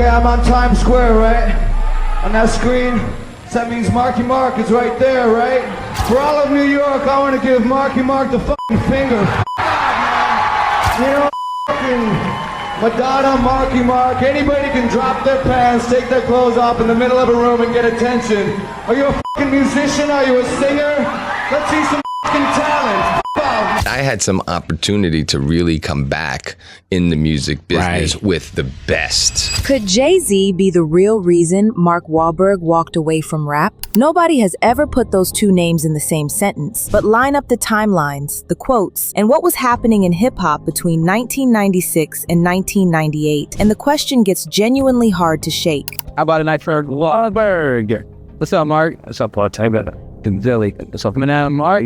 Okay, I'm on Times Square, right? On that screen, so that means Marky Mark is right there, right? For all of New York, I want to give Marky Mark the fucking finger. You know, fucking Madonna, Marky Mark, anybody can drop their pants, take their clothes off in the middle of a room and get attention. Are you a fucking musician? Are you a singer? Let's see some fucking talent. I had some opportunity to really come back in the music business with the best. Could Jay-Z be the real reason Mark Wahlberg walked away from rap? Nobody has ever put those two names in the same sentence, but line up the timelines, the quotes, and what was happening in hip-hop between 1996 and 1998, and the question gets genuinely hard to shake. How about a night for Wahlberg? What's up, Mark? What's up, Paul? What's up, man? Mark?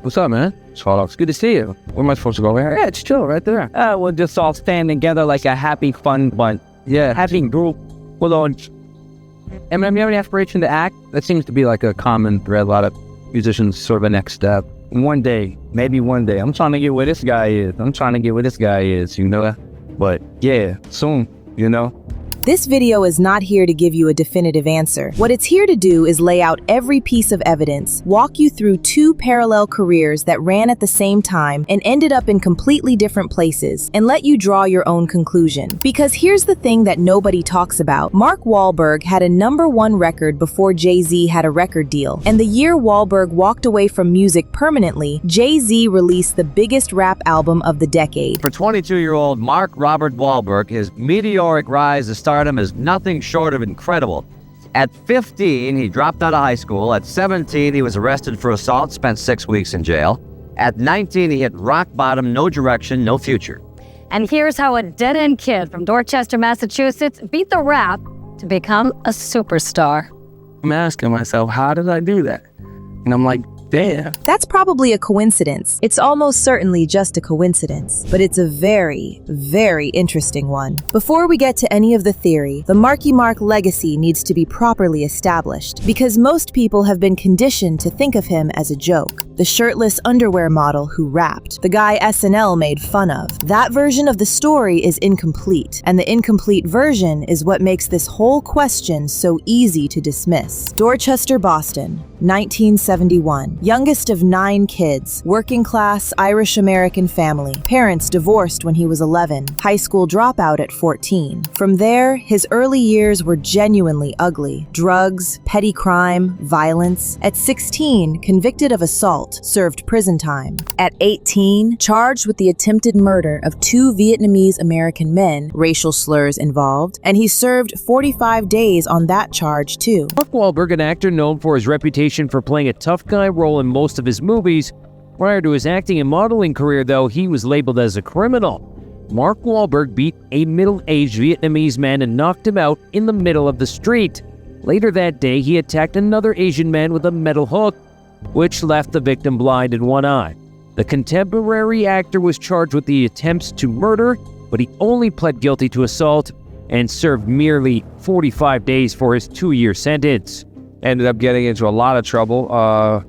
What's up, man? It's good to see you. Where am I supposed to go? Yeah, it's chill right there. We'll just all stand together like a happy, fun bunch. Yeah, happy group. Hold on. And you have any aspiration to act? That seems to be like a common thread. A lot of musicians sort of a next step. One day, maybe one day. I'm trying to get where this guy is. You know? But yeah, soon, you know? This video is not here to give you a definitive answer. What it's here to do is lay out every piece of evidence, walk you through two parallel careers that ran at the same time and ended up in completely different places, and let you draw your own conclusion. Because here's the thing that nobody talks about. Mark Wahlberg had a #1 record before Jay-Z had a record deal. And the year Wahlberg walked away from music permanently, Jay-Z released the biggest rap album of the decade. For 22-year-old Mark Robert Wahlberg, his meteoric rise to stardom is nothing short of incredible. At 15, he dropped out of high school. At 17, he was arrested for assault, spent 6 weeks in jail. At 19, he hit rock bottom, no direction, no future. And here's how a dead-end kid from Dorchester, Massachusetts beat the rap to become a superstar. I'm asking myself, how did I do that? And I'm like, damn. That's probably a coincidence. It's almost certainly just a coincidence, but it's a very, very interesting one. Before we get to any of the theory, the Marky Mark legacy needs to be properly established, because most people have been conditioned to think of him as a joke. The shirtless underwear model who rapped, the guy SNL made fun of. That version of the story is incomplete, and the incomplete version is what makes this whole question so easy to dismiss. Dorchester, Boston, 1971. Youngest of 9 kids, working class Irish-American family. Parents divorced when he was 11, high school dropout at 14. From there, his early years were genuinely ugly. Drugs, petty crime, violence. At 16, convicted of assault, served prison time. At 18, charged with the attempted murder of 2 Vietnamese American men, racial slurs involved, and he served 45 days on that charge too. Mark Wahlberg, an actor known for his reputation for playing a tough guy role in most of his movies. Prior to his acting and modeling career, though, he was labeled as a criminal. Mark Wahlberg beat a middle-aged Vietnamese man and knocked him out in the middle of the street. Later that day, he attacked another Asian man with a metal hook, which left the victim blind in one eye. The contemporary actor was charged with the attempts to murder, but he only pled guilty to assault and served merely 45 days for his 2-year sentence. Ended up getting into a lot of trouble,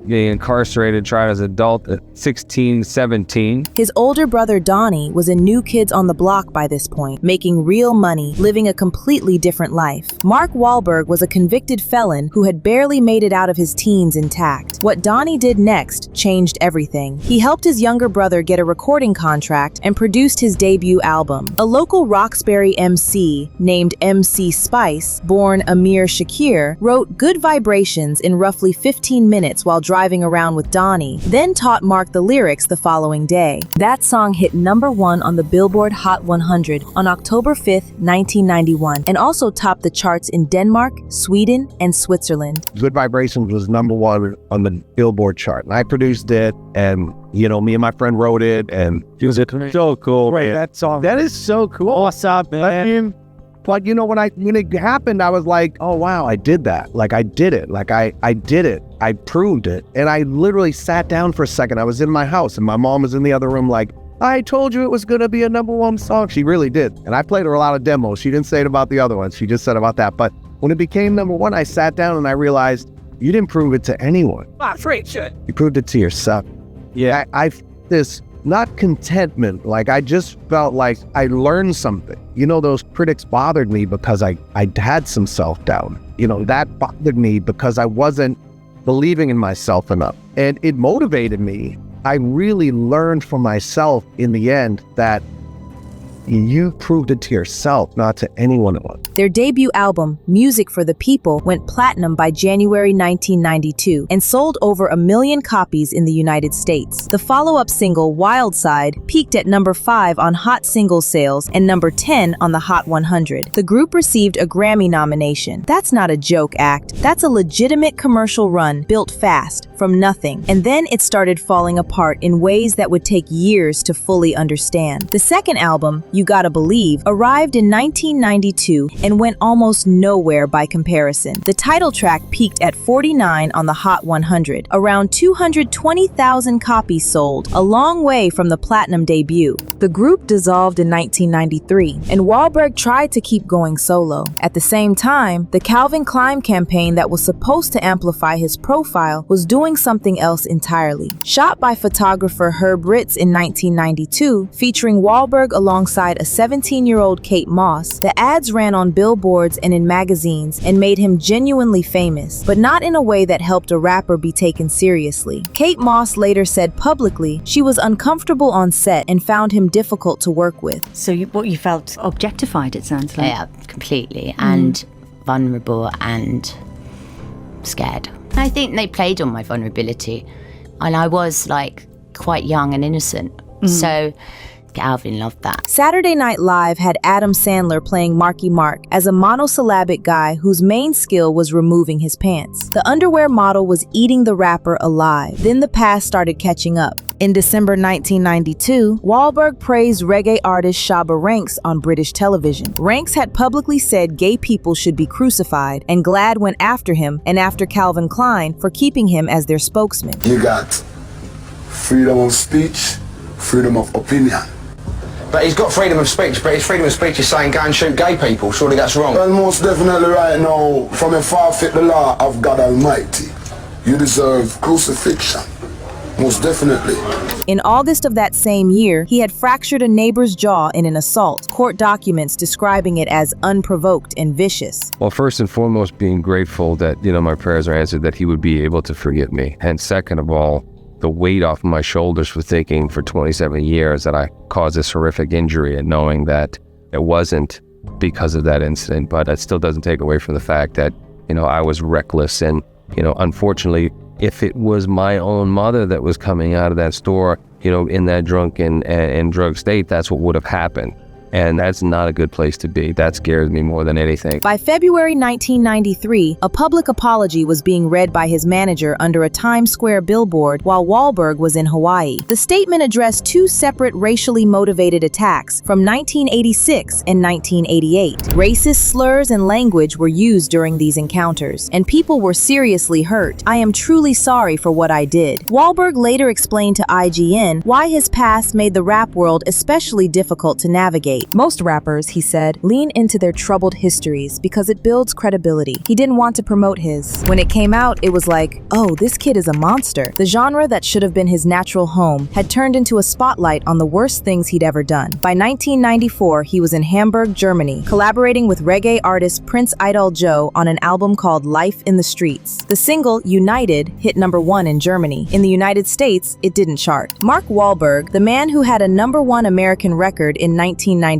getting incarcerated, tried as an adult at 16, 17. His older brother Donnie was in New Kids on the Block by this point, making real money, living a completely different life. Mark Wahlberg was a convicted felon who had barely made it out of his teens intact. What Donnie did next changed everything. He helped his younger brother get a recording contract and produced his debut album. A local Roxbury MC named MC Spice, born Amir Shakir, wrote Good Vibrations in roughly 15 minutes while driving around with Donnie, then taught Mark the lyrics the following day. That song hit #1 on the Billboard Hot 100 on October 5th, 1991, and also topped the charts in Denmark, Sweden, and Switzerland. Good Vibrations was #1 on the Billboard chart, and I produced it, and me and my friend wrote it, and It was so cool. Right, that song. That is so cool. What's up, man? But when it happened, I was like, oh wow, I did that. Like I did it. Like I did it. I proved it. And I literally sat down for a second. I was in my house and my mom was in the other room like, I told you it was gonna be a #1 song. She really did. And I played her a lot of demos. She didn't say it about the other ones. She just said about that. But when it became #1, I sat down and I realized you didn't prove it to anyone. Straight shit. You proved it to yourself. Yeah. I this not contentment. Like, I just felt like I learned something. You know, those critics bothered me because I had some self-doubt. You know, that bothered me because I wasn't believing in myself enough. And it motivated me. I really learned from myself in the end that you proved it to yourself, not to anyone else. Their debut album, Music for the People, went platinum by January 1992 and sold over 1 million copies in the United States. The follow-up single, Wild Side, peaked at number 5 on Hot Singles sales and number 10 on the Hot 100. The group received a Grammy nomination. That's not a joke act. That's a legitimate commercial run built fast, from nothing. And then it started falling apart in ways that would take years to fully understand. The second album, You Gotta Believe, arrived in 1992 and went almost nowhere by comparison. The title track peaked at 49 on the Hot 100, around 220,000 copies sold, a long way from the platinum debut. The group dissolved in 1993, and Wahlberg tried to keep going solo. At the same time, the Calvin Klein campaign that was supposed to amplify his profile was doing something else entirely. Shot by photographer Herb Ritz in 1992, featuring Wahlberg alongside a 17-year-old Kate Moss, the ads ran on billboards and in magazines and made him genuinely famous, but not in a way that helped a rapper be taken seriously. Kate Moss later said publicly she was uncomfortable on set and found him difficult to work with. So you felt objectified, it sounds like. Yeah, completely, and vulnerable and scared. I think they played on my vulnerability, and I was like quite young and innocent, so Calvin loved that. Saturday Night Live had Adam Sandler playing Marky Mark as a monosyllabic guy whose main skill was removing his pants. The underwear model was eating the rapper alive. Then the past started catching up. In December 1992, Wahlberg praised reggae artist Shabba Ranks on British television. Ranks had publicly said gay people should be crucified, and GLAAD went after him and after Calvin Klein for keeping him as their spokesman. You got freedom of speech, freedom of opinion. But he's got freedom of speech, but his freedom of speech is saying go and shoot gay people. Surely that's wrong. Well, most definitely right now, from a far-fit the law of God Almighty, you deserve crucifixion. Most definitely. In August of that same year, he had fractured a neighbor's jaw in an assault, court documents describing it as unprovoked and vicious. Well, first and foremost, being grateful that, my prayers are answered, that he would be able to forgive me. And second of all, the weight off my shoulders for thinking for 27 years that I caused this horrific injury, and knowing that it wasn't because of that incident, but it still doesn't take away from the fact that, I was reckless. And, unfortunately, if it was my own mother that was coming out of that store, in that drunken and drug state, that's what would have happened. And that's not a good place to be. That scares me more than anything. By February 1993, a public apology was being read by his manager under a Times Square billboard while Wahlberg was in Hawaii. The statement addressed 2 separate racially motivated attacks from 1986 and 1988. Racist slurs and language were used during these encounters, and people were seriously hurt. I am truly sorry for what I did. Wahlberg later explained to IGN why his past made the rap world especially difficult to navigate. Most rappers, he said, lean into their troubled histories because it builds credibility. He didn't want to promote his. When it came out, it was like, oh, this kid is a monster. The genre that should have been his natural home had turned into a spotlight on the worst things he'd ever done. By 1994, he was in Hamburg, Germany, collaborating with reggae artist Prince Idol Joe on an album called Life in the Streets. The single, United, hit number 1 in Germany. In the United States, it didn't chart. Mark Wahlberg, the man who had a number 1 American record in 1991,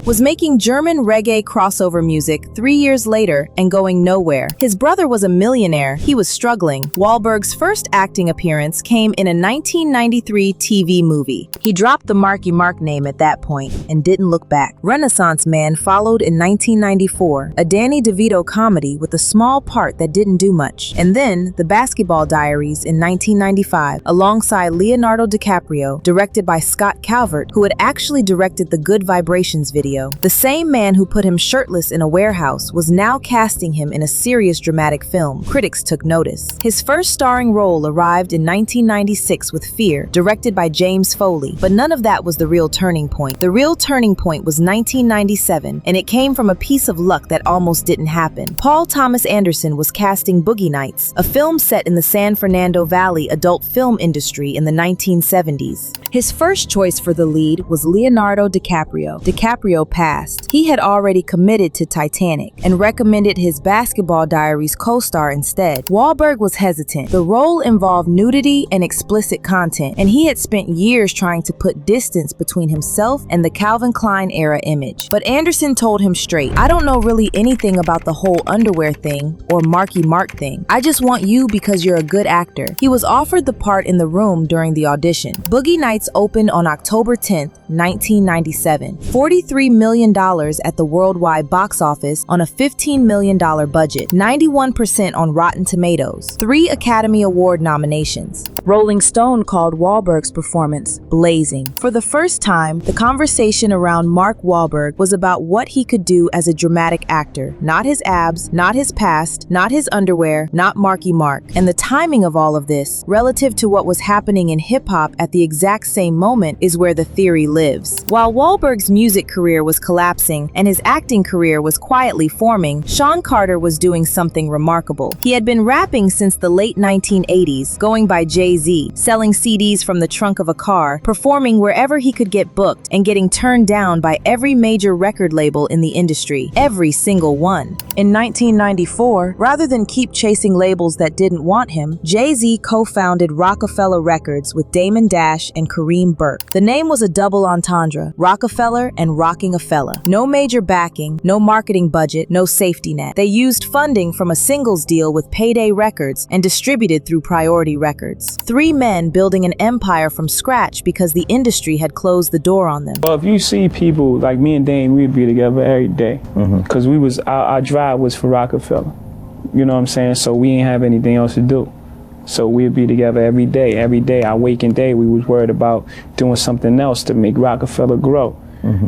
was making German reggae crossover music 3 years later and going nowhere. His brother was a millionaire. He was struggling. Wahlberg's first acting appearance came in a 1993 TV movie. He dropped the Marky Mark name at that point and didn't look back. Renaissance Man followed in 1994, a Danny DeVito comedy with a small part that didn't do much. And then The Basketball Diaries in 1995, alongside Leonardo DiCaprio, directed by Scott Calvert, who had actually directed The Good Vibration Vibrations video. The same man who put him shirtless in a warehouse was now casting him in a serious dramatic film. Critics took notice. His first starring role arrived in 1996 with Fear, directed by James Foley, but none of that was the real turning point. The real turning point was 1997, and it came from a piece of luck that almost didn't happen. Paul Thomas Anderson was casting Boogie Nights, a film set in the San Fernando Valley adult film industry in the 1970s. His first choice for the lead was Leonardo DiCaprio. DiCaprio passed. He had already committed to Titanic and recommended his Basketball Diaries co-star instead. Wahlberg was hesitant. The role involved nudity and explicit content, and he had spent years trying to put distance between himself and the Calvin Klein era image. But Anderson told him straight, "I don't know really anything about the whole underwear thing or Marky Mark thing. I just want you because you're a good actor." He was offered the part in the room during the audition. Boogie Nights opened on October 10th, 1997. $43 million at the worldwide box office on a $15 million budget. 91% on Rotten Tomatoes. 3 Academy Award nominations. Rolling Stone called Wahlberg's performance blazing. For the first time, the conversation around Mark Wahlberg was about what he could do as a dramatic actor. Not his abs, not his past, not his underwear, not Marky Mark. And the timing of all of this, relative to what was happening in hip-hop at the exact same moment, is where the theory lives. While Wahlberg's music career was collapsing and his acting career was quietly forming, Sean Carter was doing something remarkable. He had been rapping since the late 1980s, going by Jay-Z, selling CDs from the trunk of a car, performing wherever he could get booked, and getting turned down by every major record label in the industry. Every single one. In 1994, rather than keep chasing labels that didn't want him, Jay-Z co-founded Rockefeller Records with Damon Dash and Kareem Burke. The name was a double entendre, Rockefeller and Rocking a Fella. No major backing, no marketing budget, no safety net. They used funding from a singles deal with Payday Records and distributed through Priority Records. 3 men building an empire from scratch because the industry had closed the door on them. Well, if you see people like me and Dame, we'd be together every day because our drive was for Rockefeller. You know what I'm saying? So we ain't have anything else to do. So we'd be together every day, our waking day, we was worried about doing something else to make Rockefeller grow.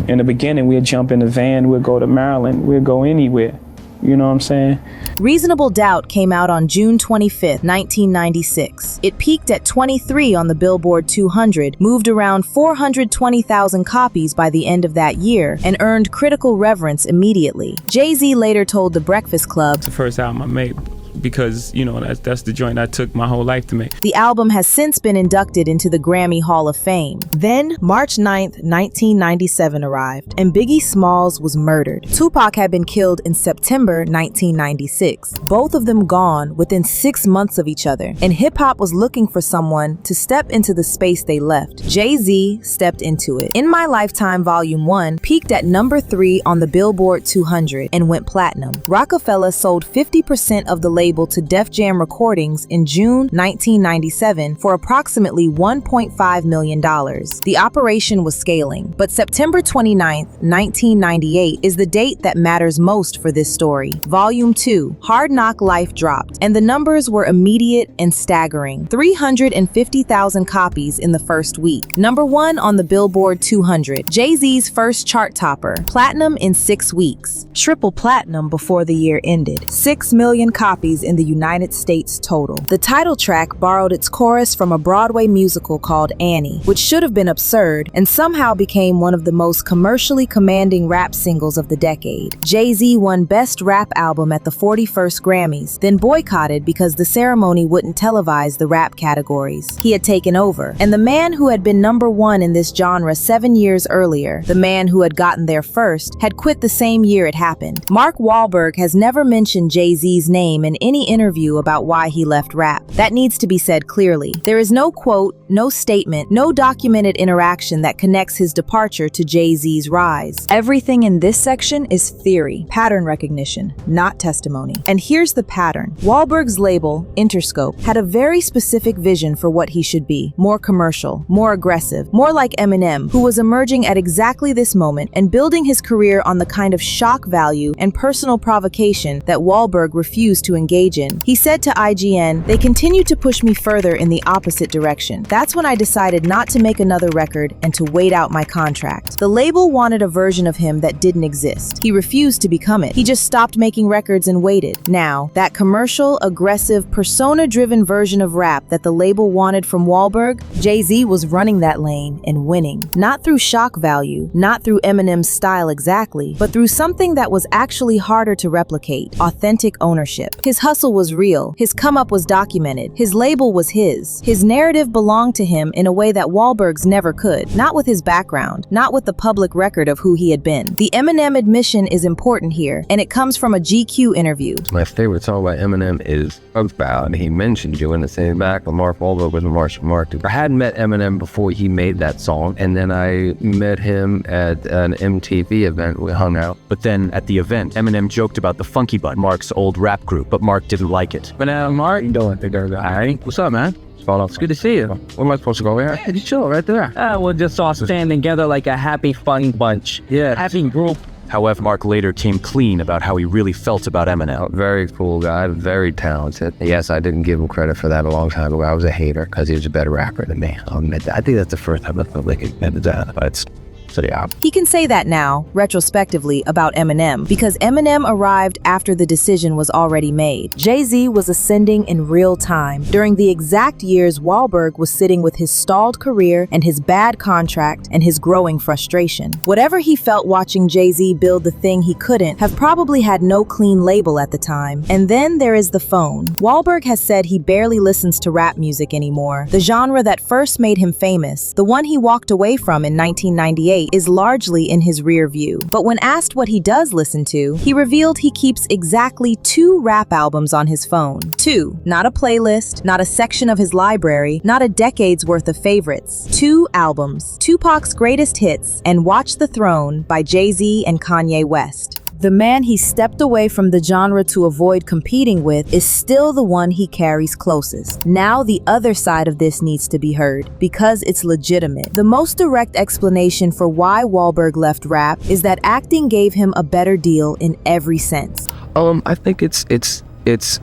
In the beginning, we'd jump in the van, we'd go to Maryland, we'd go anywhere. You know what I'm saying? Reasonable Doubt came out on June 25th, 1996. It peaked at 23 on the Billboard 200, moved around 420,000 copies by the end of that year, and earned critical reverence immediately. Jay-Z later told The Breakfast Club, "It's the first album I made because, you know, that's the joint I took my whole life to make." The album has since been inducted into the Grammy Hall of Fame. Then, March 9th, 1997 arrived, and Biggie Smalls was murdered. Tupac had been killed in September 1996. Both of them gone within 6 months of each other, and hip-hop was looking for someone to step into the space they left. Jay-Z stepped into it. In My Lifetime Volume 1 peaked at number 3 on the Billboard 200 and went platinum. Rockefeller sold 50% of the label to Def Jam Recordings in June 1997 for approximately $1.5 million. The operation was scaling, but September 29, 1998 is the date that matters most for this story. Volume 2, Hard Knock Life dropped, and the numbers were immediate and staggering. 350,000 copies in the first week. Number 1 on the Billboard 200. Jay-Z's first chart topper. Platinum in 6 weeks. Triple platinum before the year ended. 6 million copies in the United States total. The title track borrowed its chorus from a Broadway musical called Annie, which should have been absurd and somehow became one of the most commercially commanding rap singles of the decade. Jay-Z won Best Rap Album at the 41st Grammys, then boycotted because the ceremony wouldn't televise the rap categories. He had taken over, and the man who had been number 1 in this genre 7 years earlier, the man who had gotten there first, had quit the same year it happened. Mark Wahlberg has never mentioned Jay-Z's name in any interview about why he left rap. That needs to be said clearly. There is no quote, no statement, no documented interaction that connects his departure to Jay-Z's rise. Everything in this section is theory, pattern recognition, not testimony. And here's the pattern. Wahlberg's label, Interscope, had a very specific vision for what he should be. More commercial, more aggressive, more like Eminem, who was emerging at exactly this moment and building his career on the kind of shock value and personal provocation that Wahlberg refused to engage engage in. He said to IGN, "They continued to push me further in the opposite direction. That's when I decided not to make another record and to wait out my contract. The label wanted a version of him that didn't exist. He refused to become it. He just stopped making records and waited. Now, that commercial, aggressive, persona-driven version of rap that the label wanted from Wahlberg, Jay-Z was running that lane and winning. Not through shock value, not through Eminem's style exactly, but through something that was actually harder to replicate: authentic ownership. His hustle was real. His come-up was documented. His label was his. His narrative belonged to him in a way that Wahlberg's never could. Not with his background, not with the public record of who he had been. The Eminem admission is important here, and it comes from a GQ interview. My favorite song by Eminem is About. He mentioned you in the same back with Mark Wahlberg with Marky Mark. I hadn't met Eminem before he made that song, and then I met him at an MTV event. We hung out. But then at the event, Eminem joked about the Funky Bun, Mark's old rap group, but Mark didn't like it. But now, Mark, you doing? Hey, what's up, man? It's good to see you. Where am I supposed to go here? Yeah, just chill right there. We're just all standing together like a happy, fun bunch. Yeah. Happy group. However, Mark later came clean about how he really felt about Eminem. Very cool guy, very talented. Yes, I didn't give him credit for that a long time ago. I was a hater because he was a better rapper than me. I'll admit that. I think that's the first time I felt like it meant that. But so yeah. He can say that now, retrospectively, about Eminem, because Eminem arrived after the decision was already made. Jay-Z was ascending in real time, during the exact years Wahlberg was sitting with his stalled career and his bad contract and his growing frustration. Whatever he felt watching Jay-Z build the thing he couldn't, have probably had no clean label at the time. And then there is the phone. Wahlberg has said he barely listens to rap music anymore, the genre that first made him famous, the one he walked away from in 1998, is largely in his rear view. But when asked what he does listen to, he revealed he keeps exactly 2 rap albums on his phone. 2, not a playlist, not a section of his library, not a decade's worth of favorites. 2 albums: Tupac's Greatest Hits and Watch the Throne by Jay-Z and Kanye West. The man he stepped away from the genre to avoid competing with is still the one he carries closest. Now the other side of this needs to be heard, because it's legitimate. The most direct explanation for why Wahlberg left rap is that acting gave him a better deal in every sense. I think it's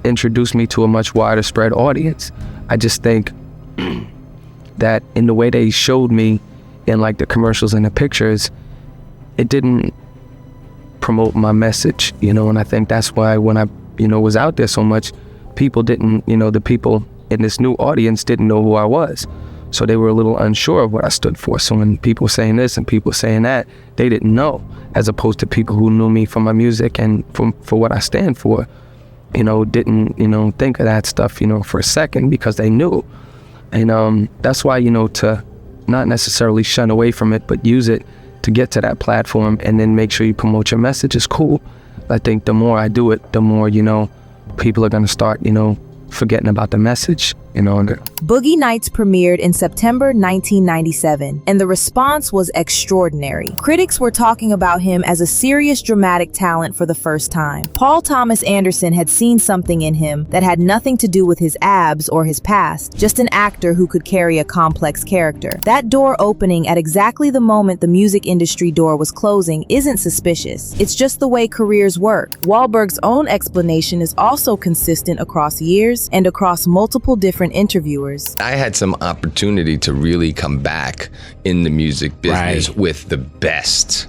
introduced me to a much wider spread audience. I just think that in the way they showed me in like the commercials and the pictures, it didn't promote my message, and I think that's why when I, was out there so much, people didn't, the people in this new audience didn't know who I was. So they were a little unsure of what I stood for. So when people saying this and people saying that, they didn't know, as opposed to people who knew me for my music and for what I stand for, didn't, think of that stuff, for a second, because they knew. And that's why, to not necessarily shun away from it, but use it to get to that platform and then make sure you promote your message is cool. I think the more I do it, the more, people are gonna start, forgetting about the message, Boogie Nights premiered in September 1997, and the response was extraordinary. Critics were talking about him as a serious dramatic talent for the first time. Paul Thomas Anderson had seen something in him that had nothing to do with his abs or his past, just an actor who could carry a complex character. That door opening at exactly the moment the music industry door was closing isn't suspicious. It's just the way careers work. Wahlberg's own explanation is also consistent across years and across multiple different interviewers. I had some opportunity to really come back in the music business with the best.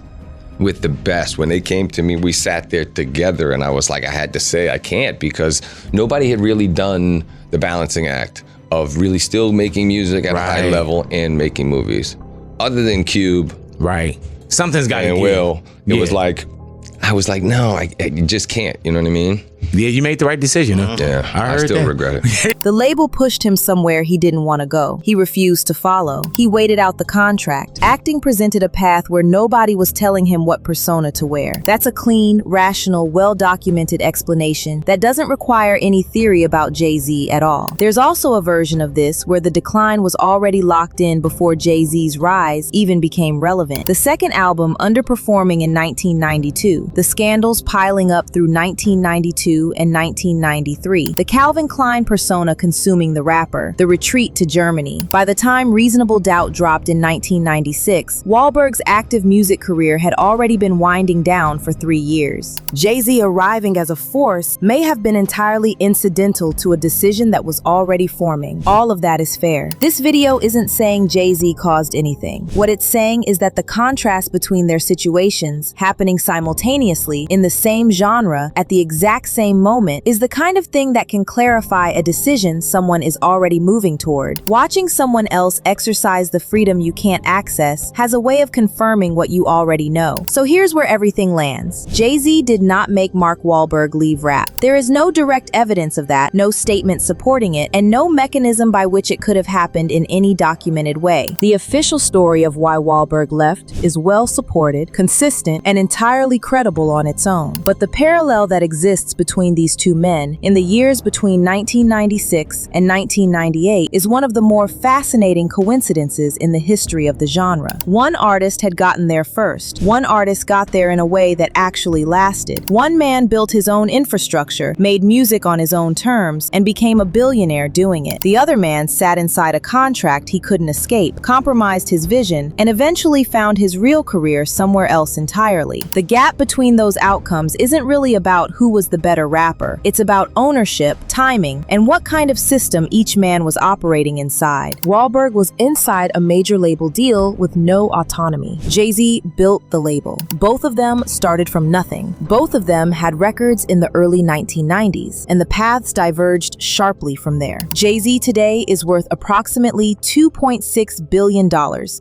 When they came to me, we sat there together and I was like, I had to say I can't, because nobody had really done the balancing act of really still making music at a high level and making movies. Other than Cube. Something's got to give. Will. It was like, I was like, no, you just can't, you know what I mean? Yeah, you made the right decision, huh? Yeah, I still regret it. The label pushed him somewhere he didn't want to go. He refused to follow. He waited out the contract. Acting presented a path where nobody was telling him what persona to wear. That's a clean, rational, well-documented explanation that doesn't require any theory about Jay-Z at all. There's also a version of this where the decline was already locked in before Jay-Z's rise even became relevant. The second album underperforming in 1992, the scandals piling up through 1992 1992 and 1993, the Calvin Klein persona consuming the rapper, the retreat to Germany. By the time Reasonable Doubt dropped in 1996, Wahlberg's active music career had already been winding down for 3 years. Jay-Z arriving as a force may have been entirely incidental to a decision that was already forming. All of that is fair. This video isn't saying Jay-Z caused anything. What it's saying is that the contrast between their situations, happening simultaneously in the same genre at the exact same moment, is the kind of thing that can clarify a decision someone is already moving toward. Watching someone else exercise the freedom you can't access has a way of confirming what you already know. So here's where everything lands. Jay-Z did not make Mark Wahlberg leave rap. There is no direct evidence of that, no statement supporting it, and no mechanism by which it could have happened in any documented way. The official story of why Wahlberg left is well supported, consistent, and entirely credible on its own. But the parallel that exists between these two men in the years between 1996 and 1998 is one of the more fascinating coincidences in the history of the genre. One artist had gotten there first. One artist got there in a way that actually lasted. One man built his own infrastructure, made music on his own terms, and became a billionaire doing it. The other man sat inside a contract he couldn't escape, compromised his vision, and eventually found his real career somewhere else entirely. The gap between those outcomes isn't really about who was the better rapper. It's about ownership, timing, and what kind of system each man was operating inside. Wahlberg was inside a major label deal with no autonomy. Jay-Z built the label. Both of them started from nothing. Both of them had records in the early 1990s, and the paths diverged sharply from there. Jay-Z today is worth approximately $2.6 billion,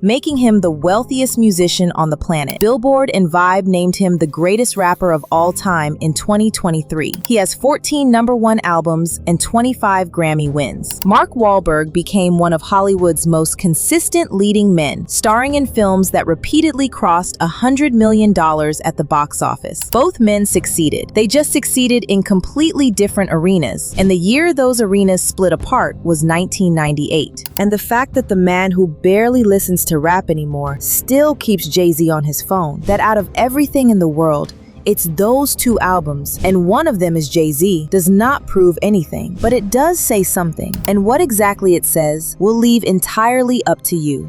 making him the wealthiest musician on the planet. Billboard and Vibe named him the greatest rapper of all time in 2023. He has 14 #1 albums and 25 Grammy wins. Mark Wahlberg became one of Hollywood's most consistent leading men, starring in films that repeatedly crossed $100 million at the box office. Both men succeeded. They just succeeded in completely different arenas, and the year those arenas split apart was 1998. And the fact that the man who barely listens to rap anymore still keeps Jay-Z on his phone, that out of everything in the world, it's those two albums, and one of them is Jay-Z, does not prove anything, but it does say something. And what exactly it says will leave entirely up to you.